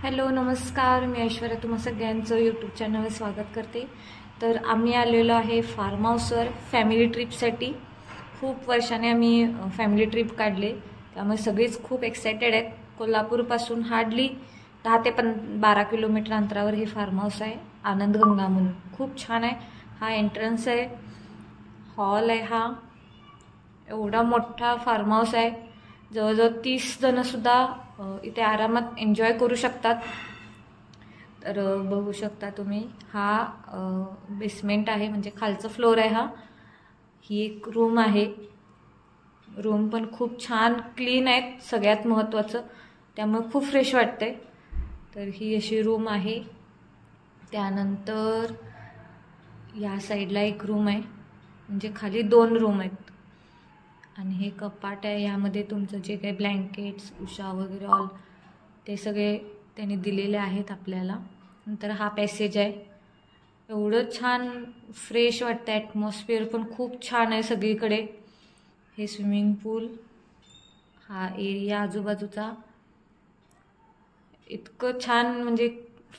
Hello नमस्कार, मी ऐश्वर्या तुम्हा सगळ्यांचं यूट्यूब चॅनलवर स्वागत करते। तर आम्ही आलेलो आहे फार्म हाऊसवर फॅमिली ट्रिपसाठी। खूप वर्षाने आम्ही फॅमिली ट्रिप काढले, त्यामुळे सगळेच खूप एक्साइटेड आहेत। कोल्हापूरपासून हार्डली 10 ते 12 किलोमीटर अंतरावर हे फार्म हाऊस आहे, आनंद गंगा म्हणून। खूप छान आहे। हा एंट्रन्स आहे, हॉल आहे, हा एवढा मोठा फार्म हाऊस आहे। जवळजवळ 30 जण सुद्धा इथे आरामात एन्जॉय करू शकतात। तर बघू शकता तुम्ही, हा बेसमेंट आहे, म्हणजे खालचा फ्लोर आहे। ही एक रूम आहे। रूम पण खूप छान क्लीन आहे, सगळ्यात महत्त्वाचं, त्यामुळे खूप फ्रेश वाटते। तर ही अशी रूम आहे। त्यानंतर या साईडला एक रूम आहे, म्हणजे खाली 2 रूम आहेत। आणि हे कपाट आहे, यामध्ये तुमचं जे काही ब्लँकेट्स उषा वगैरे ऑल ते सगळे त्यांनी दिलेले आहेत आपल्याला। नंतर हा पॅसेज आहे, एवढं छान फ्रेश वाटतं, ॲटमॉस्फिअर पण खूप छान आहे सगळीकडे। हे स्विमिंग पूल, हा एरिया आजूबाजूचा इतकं छान, म्हणजे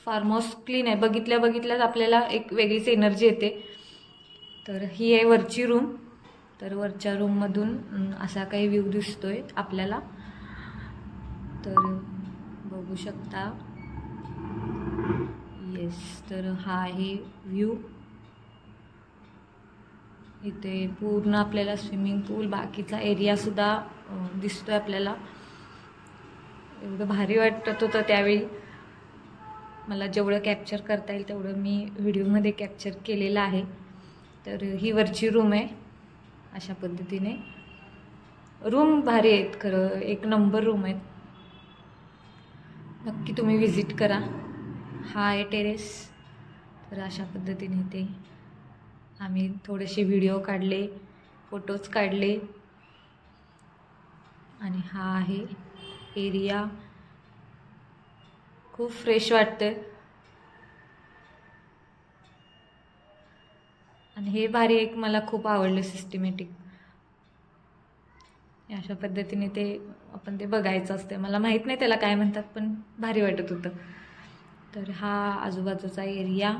फार्म हाऊस क्लीन आहे। बघितल्याच आपल्याला एक वेगळीच एनर्जी येते। तर ही आहे वरची रूम। तर वरच्या रूममधून असा काही व्ह्यू दिसतोय आपल्याला। तर बघू शकता, येस, तर हा आहे व्ह्यू। इथे पूर्ण आपल्याला स्विमिंग पूल, बाकीचा एरिया सुद्धा दिसतोय आपल्याला। एवढं भारी वाटत होतं त्यावेळी। मला जेवढं कॅप्चर करता येईल तेवढं मी व्हिडिओमध्ये कॅप्चर केलेलं आहे। तर ही वरची रूम आहे, अशा पद्धतीने। रूम भारी आहेत, खरं एक नंबर रूम आहेत, नक्की तुम्ही विजिट करा। हा आहे टेरेस। तर अशा पद्धतीने ते आम्ही थोडेसे व्हिडिओ काढले, फोटोज काढले। आणि हा आहे एरिया, खूप फ्रेश वाटते। आणि हे भारी एक मला खूप आवडलं, सिस्टमॅटिक अशा पद्धतीने ते आपण ते बघायचं असते। मला माहीत नाही त्याला काय म्हणतात, पण भारी वाटत होतं। तर हा आजूबाजूचा एरिया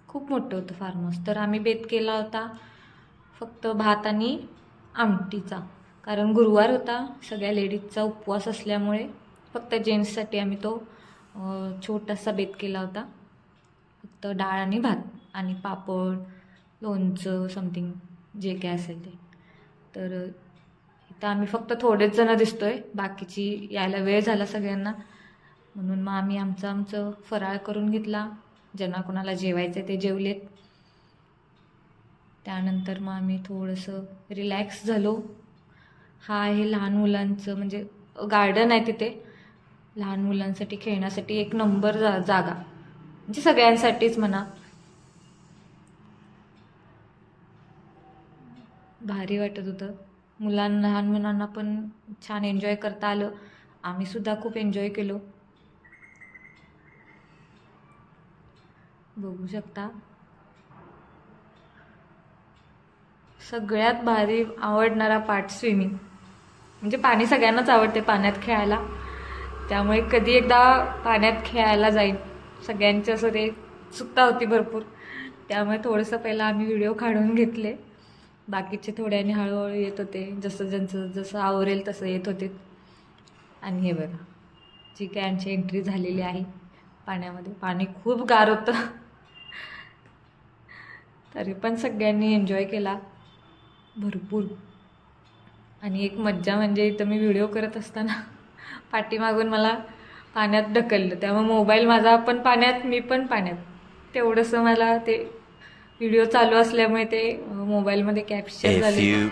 खूप मोठं होतं फार्म हाऊस। तर आम्ही बेत केला होता फक्त भात आणि आमटीचा, कारण गुरुवार होता, सगळ्या लेडीजचा उपवास असल्यामुळे फक्त जेंट्ससाठी आम्ही तो छोटासा बेत केला होता। फक्त डाळ आणि भात आणि पापड, लोणचं, समथिंग जे काय असेल ते। तर इथं आम्ही फक्त थोडेच जण दिसतोय, बाकीची यायला वेळ झाला सगळ्यांना, म्हणून मग आम्ही आमचं फराळ करून घेतला। ज्यांना कोणाला जेवायचं ते जेवलेत। त्यानंतर मग आम्ही थोडंसं रिलॅक्स झालो। हा आहे लहान मुलांचं, म्हणजे गार्डन आहे तिथे, लहान मुलांसाठी खेळण्यासाठी एक नंबर जागा, म्हणजे सगळ्यांसाठीच म्हणा। भारी वाटत होतं, लहान मुलांना पण छान एन्जॉय करता आलं। आम्ही सुद्धा खूप एन्जॉय केलो। बघू शकता, सगळ्यात भारी आवडणारा पार्ट स्विमिंग, म्हणजे पाणी सगळ्यांनाच आवडते पाण्यात खेळायला, त्यामुळे कधी एकदा पाण्यात खेळायला जाईल। सगळ्यांची असं ते उत्सुकता होती भरपूर, त्यामुळे थोडंसं पहिला आम्ही व्हिडिओ काढून घेतले, बाकीचे थोड्याने हळूहळू येत होते, जसं आवरेल तसं येत होते। आणि हे बघा, जी काय आमची एंट्री झालेली आहे पाण्यामध्ये, पाणी खूप गार होतं, तरी पण सगळ्यांनी एन्जॉय केला भरपूर। आणि एक मज्जा म्हणजे इथं मी व्हिडिओ करत असताना पाठीमागून मला पाण्यात ढकललं, त्यामुळे मोबाईल माझा पण पाण्यात, मी पण पाण्यात, तेवढंसं मला ते व्हिडिओ चालू असल्यामुळे ते मोबाईलमध्ये कॅप्चर झाले।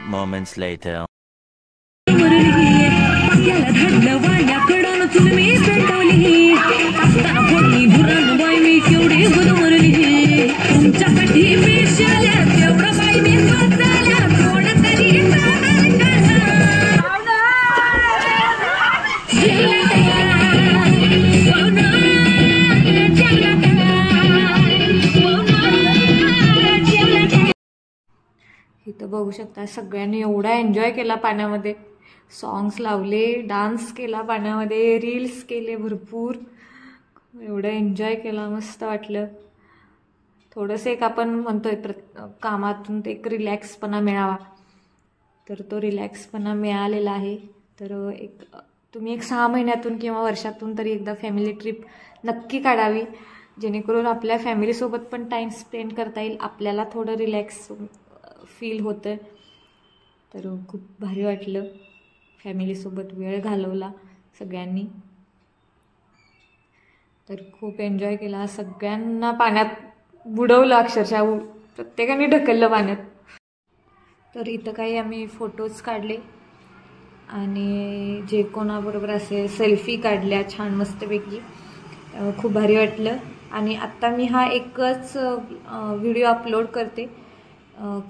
इथं बघू शकता, सगळ्यांनी एवढा एन्जॉय केला पाण्यामध्ये, सॉंग्स लावले, डान्स केला पाण्यामध्ये, रील्स केले भरपूर, एवढं एन्जॉय केला, मस्त वाटलं. थोडंसं एक आपण म्हणतोय कामातून ते एक रिलॅक्सपणा मिळावा, तर तो रिलॅक्सपणा मिळालेला आहे. तर तुम्ही एक 6 महिन्यातून किंवा वर्षातून तरी एकदा फॅमिली ट्रिप नक्की काढावी, जेणेकरून आपल्या फॅमिलीसोबत पण टाईम स्पेंड करता येईल, आपल्याला थोडं रिलॅक्स फील होतं. तर खूप भारी वाटलं, फॅमिलीसोबत वेळ घालवला सगळ्यांनी. तर खूप एन्जॉय केला, सगळ्यांना पाण्यात बुडवलं, अक्षरशः प्रत्येकाने ढकललं पाण्यात. तर इथं काही आम्ही फोटोज काढले आणि जे कोणाबरोबर असे सेल्फी काढल्या छान मस्तपैकी, खूप भारी वाटलं. आणि आत्ता मी हा एकच व्हिडिओ अपलोड करते.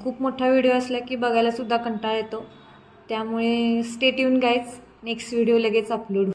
खूप मोठा व्हिडिओ असला की बघायलासुद्धा कंटाळा येतो, त्यामुळे stay tune guys, next video लगेच अपलोड.